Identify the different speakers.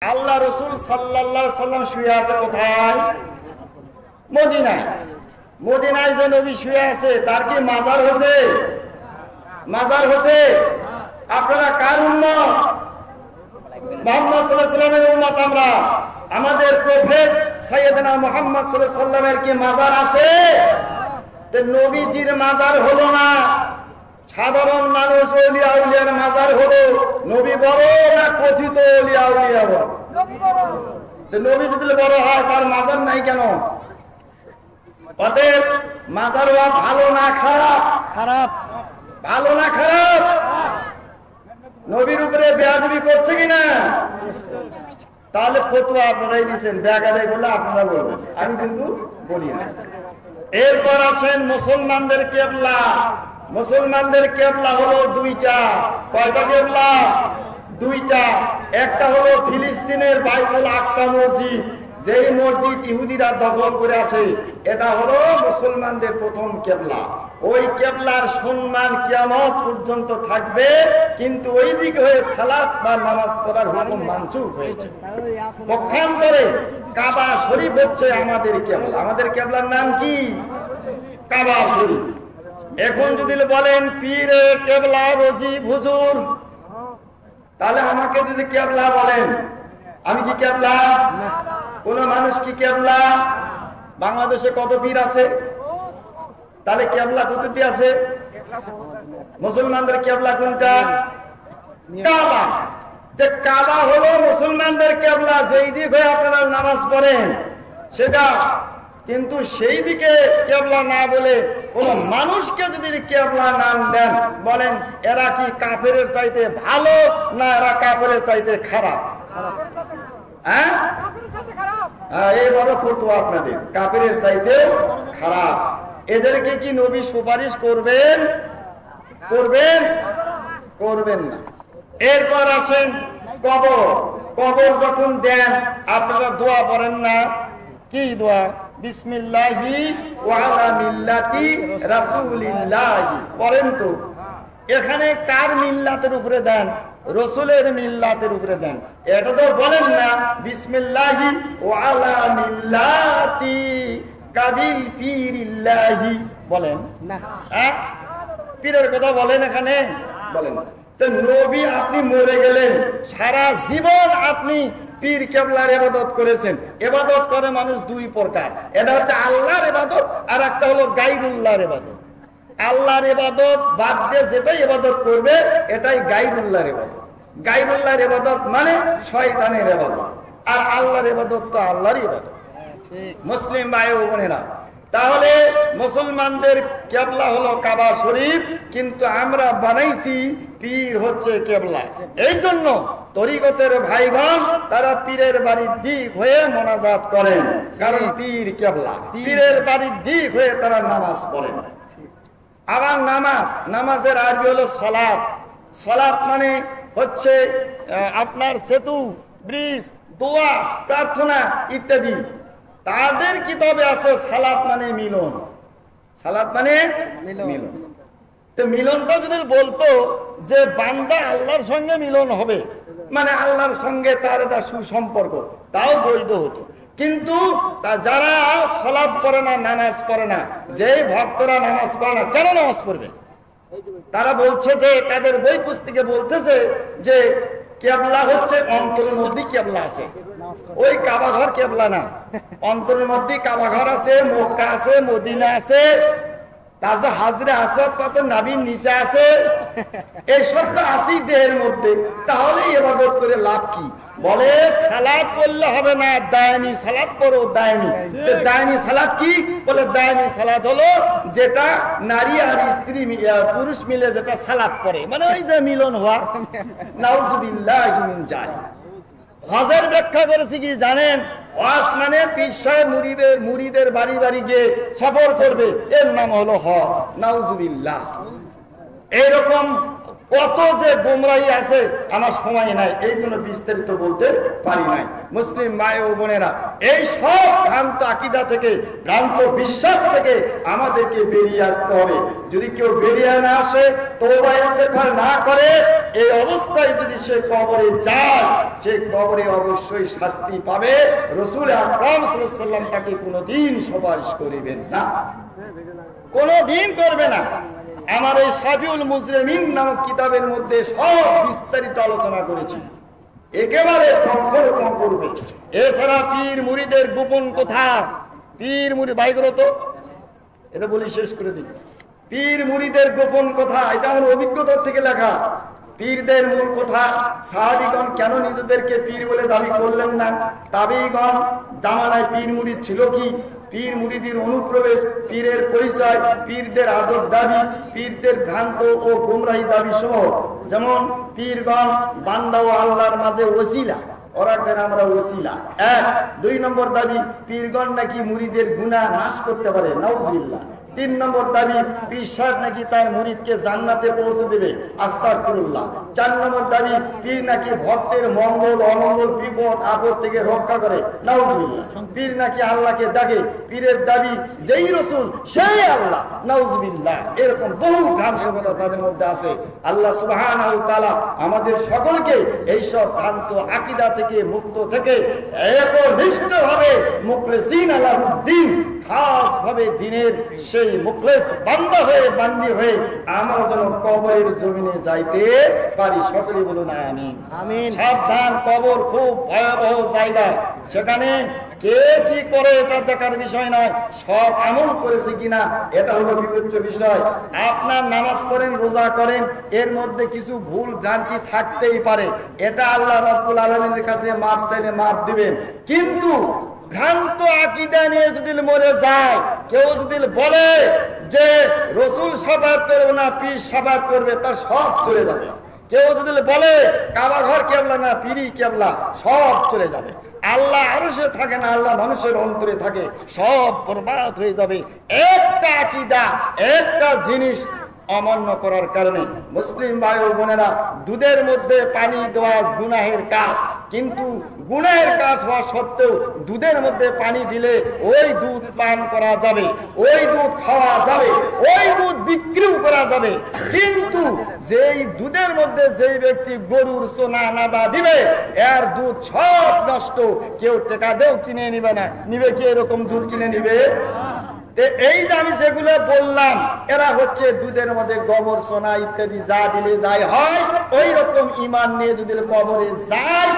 Speaker 1: আল্লাহ রসুল সাল্লাল্লাহু আলাইহি সাল্লাম শুয়ে আছে কোথায়? মদিনায়। মদিনায় যে নবী শুয়ে আছে তার কি মাজার হয়েছে? মাজার হয়েছে? আপনারা কার উম্মত? মুহাম্মদ সাল্লাল্লাহু আলাইহি সাল্লামের উম্মত আমরা। আমাদের প্রফেট সাইয়েদনা মুহাম্মদ সাল্লাল্লাহু আলাইহি সাল্লামের কি মাজার আছে? তো নবীজির মাজার হলো না, সাধারণ মানুষ ওলিয়া উলিয়ার মাজার হলো। নবী বড় না কথিত ওলিয়া উলিয়া বড়? নবী যদি বড় হয় তার মাজার নাই কেন? অতএব মাজার ভালো না খারাপ? খারাপ। ভালো না খারাপ? নবীর উপরে বেয়াদবি করছে কিনা? তাহলে ফতোয়া আপনারাই দিচ্ছেন, বেয়াদবি করলে আপনারা বলবেন, আমি কিন্তু বলি না। এরপর আসেন মুসলমানদের কিবলা। মুসলমানদের কিবলা হলো দুইটা। কয়টা কিবলা? দুইটা। একটা হলো ফিলিস্তিনের বাইতুল আকসা মসজিদ, যেই মসজিদ ইহুদিরা দখল করে আছে, এটা হলো মুসলমানদের প্রথম কিবলা। ওই কিবলার সম্মান কিয়ামত পর্যন্ত থাকবে, কিন্তু ওই দিকে হয়ে সালাত বা নামাজ পড়ার হুকুম মানসুখ হয়েছে। পক্ষান্তরে কাবা শরীফ হচ্ছে আমাদের কিবলা। আমাদের কিবলার নাম কি? কাবা শরীফ। এখন যদি বলেন পীরে কিবলা রজিব হুজুর, তাহলে আমাকে যদি কিবলা বলেন, আমি কি কিবলা? কোন মানুষ কি কিবলা? বাংলাদেশে কত পীর আছে? তাহলে কিবলা কতটি আছে? মুসলমানদের কিবলা কোনটা? কাবা। কাবা হলো মুসলমানদের কিবলা, যেই দিক হয়ে আপনারা নামাজ পড়েন সেটা। কিন্তু সেই দিকে কিবলা না বলে কোন মানুষকে যদি কিবলা নাম দেন, বলেন এরা কি কাফেরের চাইতে ভালো না এরা কাফেরের চাইতে খারাপ? হ্যাঁ, এই বড় ফতোয়া আপনাদের, কাফেরের চাইতে খারাপ। এদেরকে কি নবী সুপারিশ করবেন? করবেন? করবেন না। এরপর আসেন কবর। কবর যখন দেন আপনারা দোয়া পড়েন না? কি দোয়া? বিসমিল্লাহি ওয়া আলা মিল্লাতি রাসূলিল্লাহি পড়েন তো। এখানে কার মিল্লাতের উপরে দেন? রসুলের মিল্লাতের উপরে দেন। এটা তো বলেন না বিসমিল্লাহি ওয়া আলা মিল্লাতি কাবিল পীরিল্লাহি, বলেন না? হ্যাঁ, পীরের কথা বলেন এখানে? বলেন না। তো নবী আপনি মরে গেলেন, সারা জীবন আপনি পীর কেবলার ইবাদত করেছেন। ইবাদত করে মানুষ দুই প্রকার, এটা হচ্ছে আল্লাহর ইবাদত আর একটা হলো গায়রুল্লাহর ইবাদত। আল্লাহর ইবাদত বাদ দিয়ে যেটাই ইবাদত করবে এটাই গায়রুল্লাহর ইবাদত। গায়রুল্লাহর ইবাদত মানে শয়তানের ইবাদত, আর আল্লাহর ইবাদত তো আল্লাহর ইবাদত। মুসলিম ভাই ও বোনেরা, তাহলে মুসলমানদের কিবলা হলো কাবা শরীফ, কিন্তু আমরা বানাইছি পীর হচ্ছে কিবলা। এই জন্য তরিকতের ভাইগণ তারা পীরের বাড়ির দিক হয়ে মোনাজাত করেন, কারণ পীর কিবলা। পীরের বাড়ির দিক হয়ে তারা নামাজ পড়েন। আবার নামাজ, নামাজের আরবি হলো সলাত। সলাত মানে হচ্ছে আপনার সেতু, ব্রিজ, দোয়া, প্রার্থনা ইত্যাদি। তাদের কিতাবে আছে সালাত মানে মিলন। সালাত মানে মিলন। তো মিলনটা যদি বলতো যে বান্দা আল্লাহর সঙ্গে মিলন হবে, মানে আল্লাহর সঙ্গে তার একটা সুসম্পর্ক, তাও বৈধ হতো। কিন্তু যারা সালাত পড়ে না, নামাজ পড়ে না, যেই ভক্তরা নামাজ পড়ে না, কেন নামাজ পড়বে? তারা বলছে যে তাদের বই পুস্তকে বলতেছে যে কিবলা হচ্ছে অন্তরের মধ্যে কিবলা আছে, ওই কাবা ঘর কিবলা না। অন্তরের মধ্যে কাবা ঘর আছে, মক্কা আছে, মদিনা আছে, তারপর হাজরে আসওয়াদ পাথর নাভির নিচে আছে, এই সব তো আছেই দেহের মধ্যে। তাহলে ইবাদত করে লাভ কি? বলে সালাত পড়লে হবে না, দায়মি সালাত পড়ো। দায়মি, দায়মি সালাত কি? বলে দায়মি সালাত হলো যেটা নারী আর স্ত্রী পুরুষ মিলে যেটা সালাত পড়ে, মানে ওই যে মিলন হওয়া। নাউজুবিল্লাহি মিন যালিক। হজের ব্যাখ্যা করেছি কি জানেন? হজ মানে পীর সাহেব মুরিদের বাড়ি বাড়ি গিয়ে সফর করবে, এর নাম হলো হজ। নাউজুবিল্লাহ। এইরকম কত যে গোমরাহি আছে আমার সময় নাই, এই জন্য বিস্তারিত বলতে পারি নাই। মুসলিম ভাই ও বোনেরা, এই সব ভ্রান্ত আকীদা থেকে, ভ্রান্ত বিশ্বাস থেকে আমাদেরকে বেরিয়ে আসতে হবে। যদি কেউ বেরিয়ে না আসে, তওবা ইস্তেগফার না করে, এই অবস্থায় যদি সে কবরে যায়, সে কবরে অবশ্যই শাস্তি পাবে। রাসূল আকরাম সাল্লাল্লাহু আলাইহি ওয়াসাল্লাম তাকে কোনোদিন সুপারিশ করিবেন না, কোনোদিন করবে না। আমার এই সাবিউল মুজরিমিন নামক কিতাবের মধ্যে সব বিস্তারিত আলোচনা করেছি, একেবারে কম করবে। এছাড়া পীর মুরিদের গোপন কথা, পীর মুরিদ বাইগুলো তো এটা বলি শেষ করে দিই। পীর মুরিদের গোপন কথা, এটা আমার অভিজ্ঞতা থেকে লেখা। পীরদের মূল কথা, সাহাবীগণ কেন নিজেদেরকে পীর বলে দাবি করলেন না? তাবেঈগণ জামানায় পীর মুরিদ ছিল কি? পীর মুরিদের অনুপ্রবেশ, পীরের পরিচয়, পীরদের আজব দাবি, পীরদের ভ্রান্ত ও গোমরাহী দাবি সহ। যেমন পীরগণ বান্দা ও আল্লাহর মাঝে ওসিলা, ওরা কেন আমরা ওসিলা। 1 2 নম্বর দাবি, পীরগণ নাকি মুরিদের গুনাহ নাশ করতে পারে, নাউজুবিল্লাহ। 3 নম্বর দাবি, পীর সাহেব নাকি তার মুরিদকে জান্নাতে পৌঁছে দেবে, আস্তাগফিরুল্লাহ। 4 নম্বর দাবি, পীর নাকি ভক্তের মঙ্গল অমঙ্গল বিপদ আপদ থেকে রক্ষা করে, নাউজুবিল্লাহ। পীর নাকি আল্লাহকে ডাকে, পীরের দাবি যেই রাসূল সেই আল্লাহ, নাউজুবিল্লাহ। এরকম বহু ভ্রান্ত কথা তাদের মধ্যে আছে। আল্লাহ সুবহানাহু ওয়া তাআলা আমাদের সকলকে এই সব ভ্রান্ত আকীদা থেকে মুক্ত থেকে একনিষ্ঠভাবে মুখলিসিন আলাহুদ্দিন, খাস ভাবে দিনের সেই মুখলেস বান্দা হয়ে, বান্দি হয়ে আমরা যেন কবরের জমিনে যাইতে পারি। সকলে বলুন আমিন। আমিন। সাবধান, কবর খুব ভয়াবহ জায়গা। সেখানে কে কি করে এটা দেখার বিষয় নয়, সব আমল করেছে কিনা এটা হলো বিবেচ্য বিষয়। আপনার নামাজ পড়েন, রোজা করেন, এর মধ্যে কিছু ভুল ভ্রান্তি থাকতেই পারে, এটা আল্লাহ রাব্বুল আলামিনের কাছে মাফ চাইলে মাফ দিবেন। কিন্তু ভ্রান্ত আকীদা নিয়ে যদি মরে যায়, কেউ যদি বলে যে রাসূল শাফাআত করবে না, পীর শাফাআত করবে, তার সব চলে যাবে। কেউ যদি বলে কাবা ঘর কিবলা না, পীরই কিবলা, সব চলে যাবে। আল্লাহ আরশে থাকে না, আল্লাহ মানুষের অন্তরে থাকে, সব বরবাদ হয়ে যাবে। একটা আকীদা, একটা জিনিস অমান্য করার কারণে। মুসলিম ভাই ও বোনেরা, দুধের মধ্যে পানি দেওয়া গুনাহের কাজ, কিন্তু গুনাহের কাজ হওয়া সত্ত্বেও দুধের মধ্যে পানি দিলে ওই দুধ পান করা যাবে, ওই দুধ খাওয়া যাবে, ওই দুধ বিক্রিও করা যাবে। কিন্তু যেই দুধের মধ্যে যেই ব্যক্তি গরুর সোনা নাদা দিবে, এর দুধ সব নষ্ট, কেউ টাকা দেও কিনে নিবে না। নিবে কি এরকম দুধ কিনে নিবে? এই যে আমি যেগুলো বললাম, এরা হচ্ছে দুধের মধ্যে গোবর সোনা ইত্যাদি যা দিলে যাই হয়, ওই রকম ঈমান নিয়ে যদি কবরে যায়,